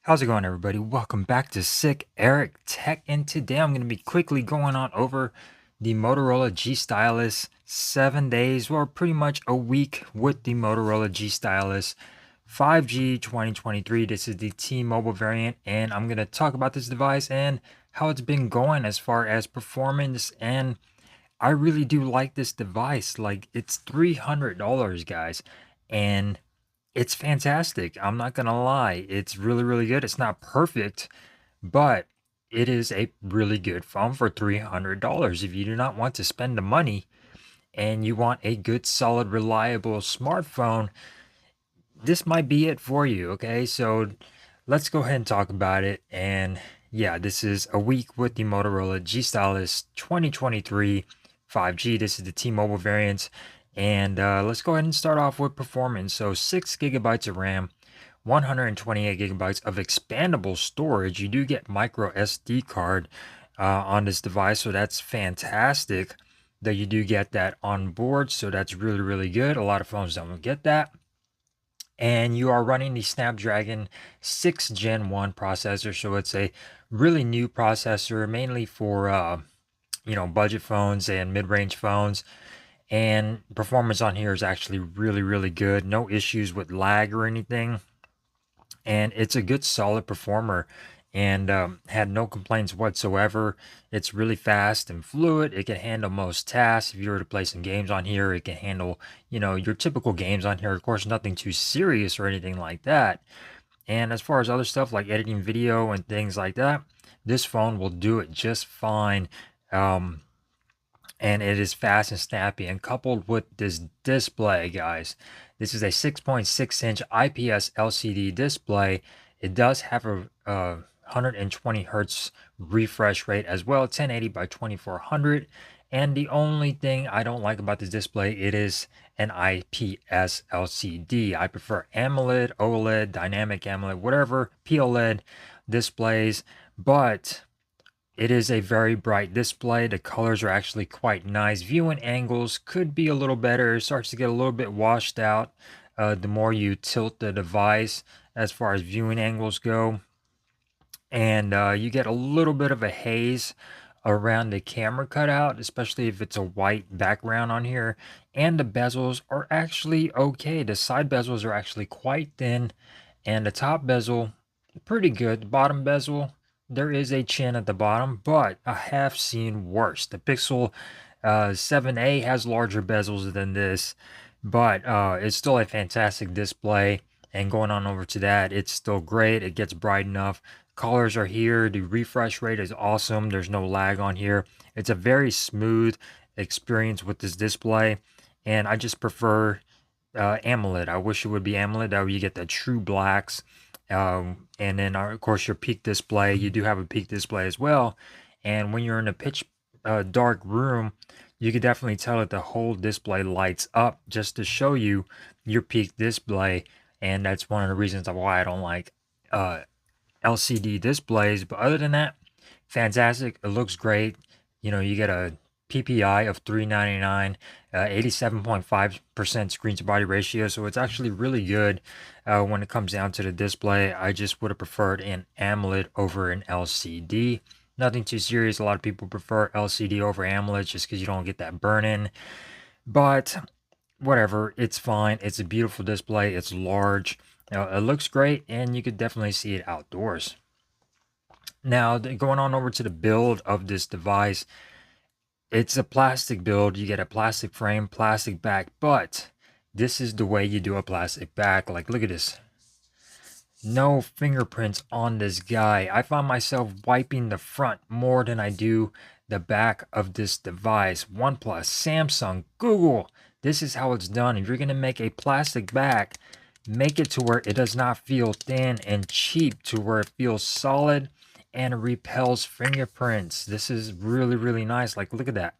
How's it going, everybody? Welcome back to Sicerik Tech, and today I'm going to be quickly going on over the Motorola G Stylus 7 days, or pretty much a week with the Motorola G Stylus 5G 2023. This is the T-Mobile variant, and I'm going to talk about this device and how it's been going as far as performance. And I really do like this device. Like, it's $300, guys, and it's fantastic. I'm not gonna lie. It's really, really good. It's not perfect, but it is a really good phone for $300. If you do not want to spend the money and you want a good, solid, reliable smartphone, this might be it for you. Okay, so let's go ahead and talk about it. And yeah, this is a week with the Motorola G Stylus 2023 5G. This is the T-Mobile variant. And let's go ahead and start off with performance. So 6 gigabytes of RAM, 128 gigabytes of expandable storage. You do get micro SD card on this device, so that's fantastic that you do get that on board. So that's really, really good. A lot of phones don't get that. And you are running the Snapdragon 6 Gen 1 processor, so it's a really new processor, mainly for budget phones and mid-range phones. And performance on here is actually really, really good. No issues with lag or anything. And it's a good, solid performer, and had no complaints whatsoever. It's really fast and fluid. It can handle most tasks. If you were to play some games on here, it can handle, your typical games on here. Of course, nothing too serious or anything like that. And as far as other stuff like editing video and things like that, this phone will do it just fine. And it is fast and snappy. And coupled with this display, guys, this is a 6.6-inch IPS LCD display. It does have a 120 hertz refresh rate as well, 1080 by 2400. And the only thing I don't like about this display, it is an IPS LCD. I prefer AMOLED, OLED, dynamic AMOLED, whatever, POLED displays, but it is a very bright display. The colors are actually quite nice. Viewing angles could be a little better. It starts to get a little bit washed out the more you tilt the device as far as viewing angles go. And you get a little bit of a haze around the camera cutout, especially if it's a white background on here. And the bezels are actually okay. The side bezels are actually quite thin, and the top bezel, pretty good. The bottom bezel, there is a chin at the bottom, but I have seen worse. The Pixel 7a has larger bezels than this, but it's still a fantastic display. And going on over to that, it's still great. It gets bright enough. Colors are here. The refresh rate is awesome. There's no lag on here. It's a very smooth experience with this display, and I just prefer AMOLED. I wish it would be AMOLED. That way you get the true blacks. And then, of course, your peak display. You do have a peak display as well. And when you're in a pitch dark room, you can definitely tell that the whole display lights up just to show you your peak display. And that's one of the reasons why I don't like LCD displays. But other than that, fantastic. It looks great. You get a PPI of 399, 87.5% screen to body ratio. So it's actually really good when it comes down to the display. I just would have preferred an AMOLED over an LCD. Nothing too serious. A lot of people prefer LCD over AMOLED just because you don't get that burn in. But whatever, it's fine. It's a beautiful display. It's large. It looks great, and you could definitely see it outdoors. Now, going on over to the build of this device, it's a plastic build. You get a plastic frame, plastic back, but this is the way you do a plastic back. Like, look at this. No fingerprints on this guy. I find myself wiping the front more than I do the back of this device. OnePlus, Samsung, Google. This is how it's done. If you're going to make a plastic back, make it to where it does not feel thin and cheap, to where it feels solid and repels fingerprints. This is really, really nice. Like, look at that.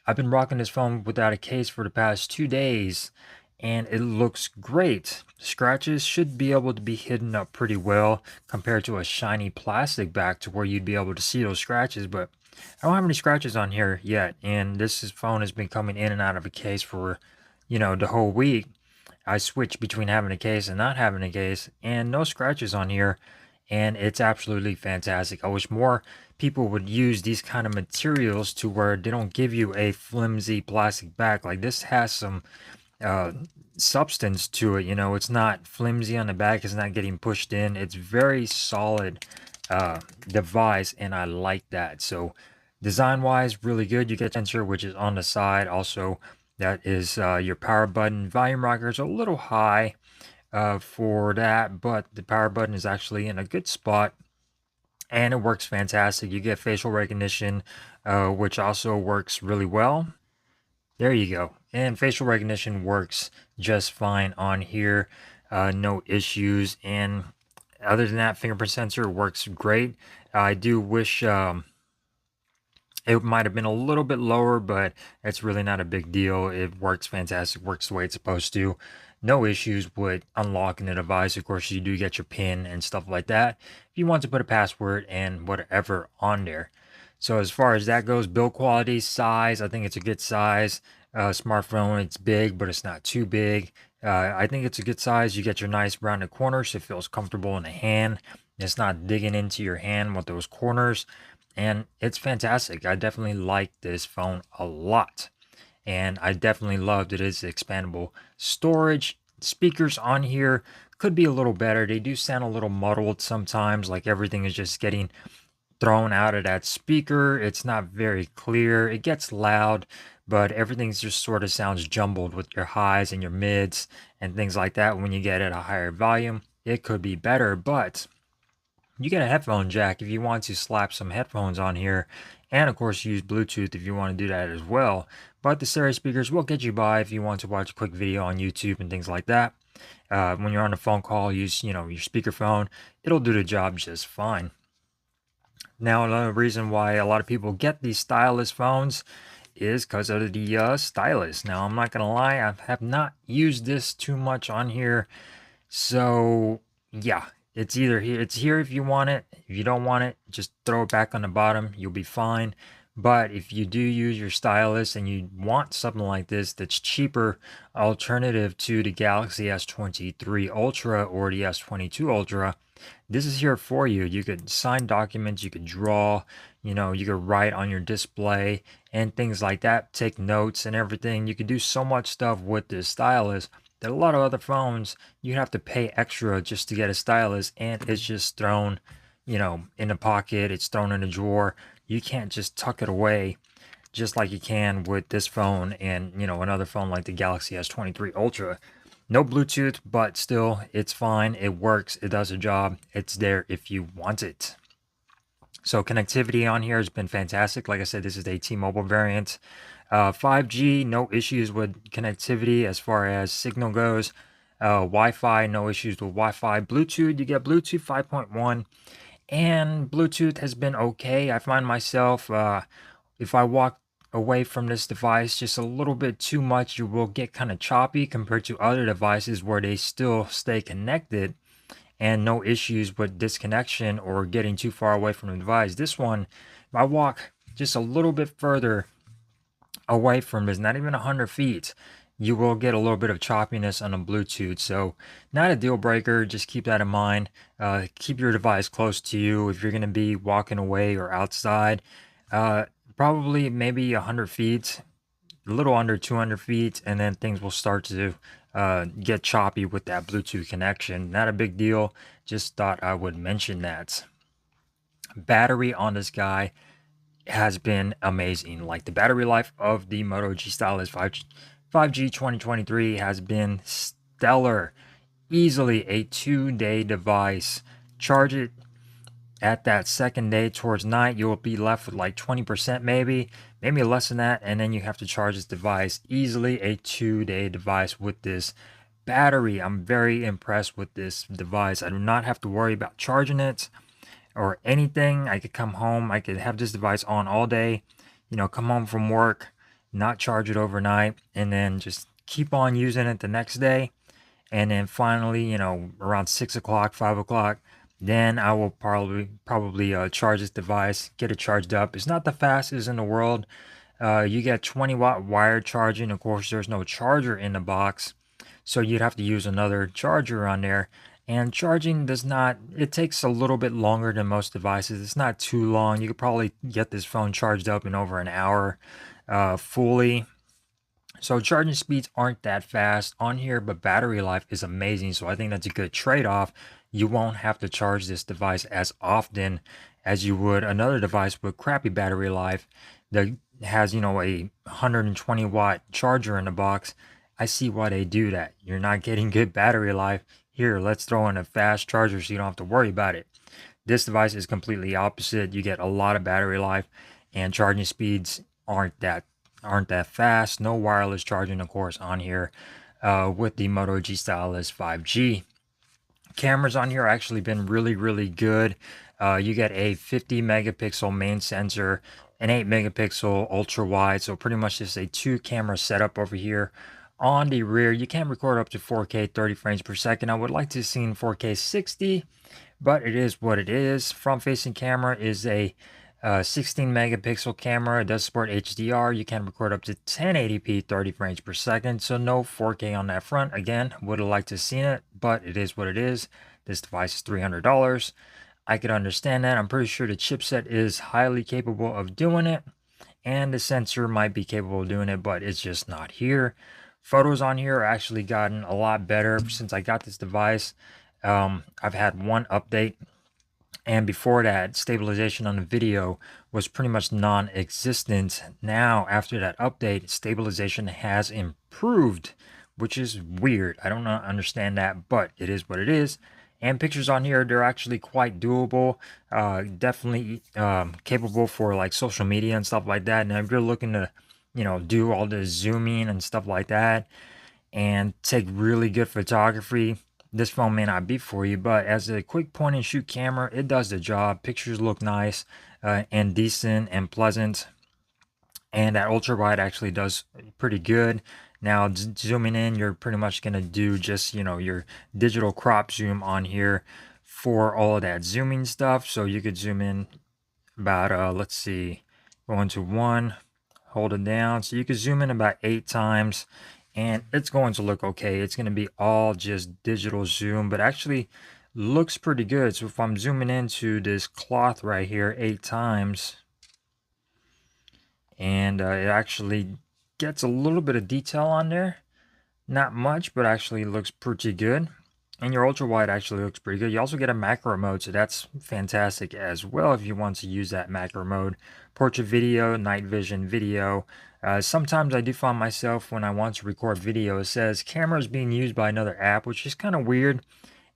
I've been rocking this phone without a case for the past 2 days, and it looks great. Scratches should be able to be hidden up pretty well compared to a shiny plastic back, to where you'd be able to see those scratches, but I don't have any scratches on here yet. And this phone has been coming in and out of a case for, the whole week. I switch between having a case and not having a case, and no scratches on here. and it's absolutely fantastic. I wish more people would use these kind of materials to where they don't give you a flimsy plastic back. Like this has some uh, substance to it. You know, it's not flimsy on the back. It's not getting pushed in. It's very solid device, and I like that. So design wise, really good. You get sensor, which is on the side. Also, that is your power button. Volume rocker is a little high for that, but the power button is actually in a good spot. And it works fantastic. You get facial recognition, which also works really well. There you go. And facial recognition works just fine on here. No issues. And other than that, fingerprint sensor works great. I do wish it might have been a little bit lower, but it's really not a big deal. It works fantastic, works the way it's supposed to. No issues with unlocking the device. Of course, you do get your PIN and stuff like that if you want to put a password and whatever on there. So as far as that goes, build quality, size, I think it's a good size. Smartphone, it's big, but it's not too big. I think it's a good size. You get your nice rounded corners, so it feels comfortable in the hand. It's not digging into your hand with those corners, and it's fantastic. I definitely like this phone a lot, and I definitely loved it. It's expandable storage. Speakers on here could be a little better. They do sound a little muddled sometimes, like everything is just getting thrown out of that speaker. It's not very clear. It gets loud, but everything just sort of sounds jumbled with your highs and your mids and things like that. When you get at a higher volume, it could be better, but you get a headphone jack if you want to slap some headphones on here, and of course use Bluetooth if you want to do that as well. But the stereo speakers will get you by if you want to watch a quick video on YouTube and things like that. When you're on a phone call, use your speakerphone. It'll do the job just fine. Now, another reason why a lot of people get these stylus phones is because of the stylus. Now, I'm not gonna lie, I have not used this too much on here, so yeah, it's either here. It's here if you want it. If you don't want it, just throw it back on the bottom. You'll be fine. But if you do use your stylus and you want something like this that's cheaper alternative to the Galaxy S23 Ultra or the S22 Ultra, this is here for you. You could sign documents, you could draw, you could write on your display and things like that, take notes and everything. You could do so much stuff with this stylus that a lot of other phones you have to pay extra just to get a stylus, and it's just thrown, in a pocket. It's thrown in a drawer. You can't just tuck it away just like you can with this phone and another phone like the Galaxy S23 Ultra. No Bluetooth, but still, it's fine. It works. It does a job. It's there if you want it. So connectivity on here has been fantastic. Like I said, this is a T-Mobile variant. 5G, no issues with connectivity as far as signal goes. Wi-Fi, no issues with Wi-Fi. Bluetooth, you get Bluetooth 5.1, and Bluetooth has been okay. I find myself, if I walk away from this device just a little bit too much, you will get kind of choppy compared to other devices where they still stay connected and no issues with disconnection or getting too far away from the device. This one, if I walk just a little bit further away from this, not even 100 feet, you will get a little bit of choppiness on the Bluetooth. So not a deal breaker. Just keep that in mind. Keep your device close to you if you're going to be walking away or outside. Probably maybe 100 feet, a little under 200 feet, and then things will start to get choppy with that Bluetooth connection. Not a big deal. Just thought I would mention that. Battery on this guy has been amazing. Like the battery life of the Moto G Stylus 5G 2023 has been stellar. Easily a 2-day device. Charge it at that second day towards night, you'll be left with like 20%, maybe less than that, and then you have to charge this device. Easily a 2-day device with this battery. I'm very impressed with this device. I do not have to worry about charging it or anything. I could come home, I could have this device on all day, come home from work, not charge it overnight, and then just keep on using it the next day. And then finally, around 6 o'clock, 5 o'clock, then I will probably charge this device, get it charged up. It's not the fastest in the world. You get 20-watt wired charging. Of course, there's no charger in the box, so you'd have to use another charger on there. And charging does not, it takes a little bit longer than most devices. It's not too long. You could probably get this phone charged up in over an hour fully. So charging speeds aren't that fast on here, but battery life is amazing. So I think that's a good trade-off. You won't have to charge this device as often as you would another device with crappy battery life that has, a 120 watt charger in the box. I see why they do that. You're not getting good battery life. Here, let's throw in a fast charger so you don't have to worry about it. This device is completely opposite. You get a lot of battery life and charging speeds aren't that fast. No wireless charging, of course, on here with the Moto G Stylus 5G. Cameras on here actually been really good. You get a 50 megapixel main sensor, an 8 megapixel ultra wide, so pretty much just a 2 camera setup over here. On the rear, you can record up to 4K 30 frames per second. I would like to see in 4K 60, but it is what it is. Front facing camera is a 16 megapixel camera. It does support HDR. You can record up to 1080p 30 frames per second, so no 4K on that front. Again, would have liked to have seen it, but it is what it is. This device is $300. I could understand that. I'm pretty sure the chipset is highly capable of doing it, and the sensor might be capable of doing it, but it's just not here. Photos on here are actually gotten a lot better since I got this device. I've had one update, and before that, stabilization on the video was pretty much non-existent. Now, after that update, stabilization has improved, which is weird. I don't understand that, but it is what it is. And pictures on here, they're actually quite doable, definitely capable for like social media and stuff like that. And if you're looking to, do all the zooming and stuff like that and take really good photography, this phone may not be for you. But as a quick point and shoot camera, it does the job. Pictures look nice and decent and pleasant. And that ultra wide actually does pretty good. Now zooming in, you're pretty much going to do just, your digital crop zoom on here for all of that zooming stuff. So you could zoom in about, let's see, go into 1, hold it down. So you could zoom in about 8 times and it's going to look okay. It's going to be all just digital zoom, but actually looks pretty good. So if I'm zooming into this cloth right here 8 times, and it actually gets a little bit of detail on there. Not much, but actually looks pretty good. And your ultra wide actually looks pretty good. You also get a macro mode, so that's fantastic as well if you want to use that macro mode. Portrait video, night vision video. Sometimes I do find myself when I want to record video, it says camera is being used by another app, which is kind of weird.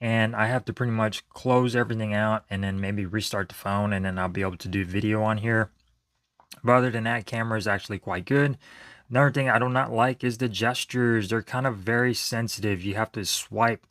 And I have to pretty much close everything out and then maybe restart the phone, and then I'll be able to do video on here. But other than that, camera is actually quite good. Another thing I do not like is the gestures. They're kind of very sensitive. You have to swipe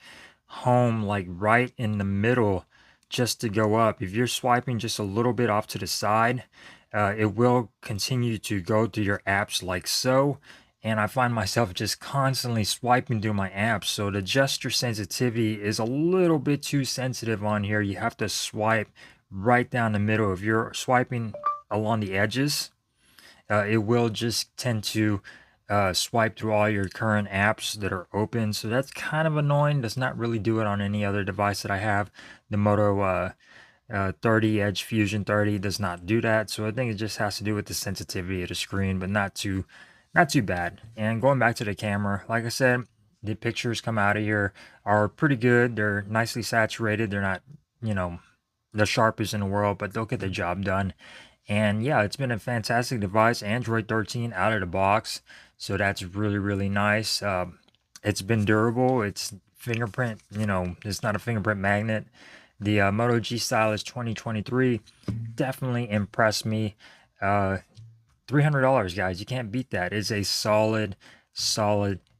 home like right in the middle just to go up. If you're swiping just a little bit off to the side, it will continue to go to your apps like so. And I find myself just constantly swiping through my apps. So the gesture sensitivity is a little bit too sensitive on here. You have to swipe right down the middle. If you're swiping along the edges, it will just tend to swipe through all your current apps that are open. So that's kind of annoying. Does not really do it on any other device that I have. The Moto 30 Edge Fusion 30 does not do that. So I think it just has to do with the sensitivity of the screen, but not too bad. And going back to the camera, like I said, the pictures come out of here are pretty good. They're nicely saturated. They're not, the sharpest in the world, but they'll get the job done. And yeah, it's been a fantastic device. Android 13 out of the box, so that's really nice. It's been durable. It's fingerprint, it's not a fingerprint magnet. The Moto G Stylus 2023 definitely impressed me. $300, guys, you can't beat that. It's a solid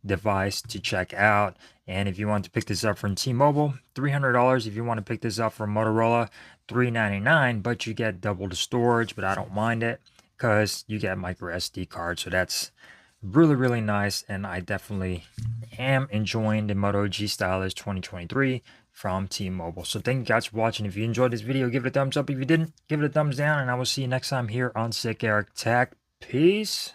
device to check out. And if you want to pick this up from T-Mobile, $300. If you want to pick this up from Motorola, $399, but you get double the storage. But I don't mind it because you get micro SD card, so that's really nice. And I definitely am enjoying the Moto G Stylus 2023 from T-Mobile. So thank you guys for watching. If you enjoyed this video, give it a thumbs up. If you didn't, give it a thumbs down, and I will see you next time here on Sicerik Tech. Peace.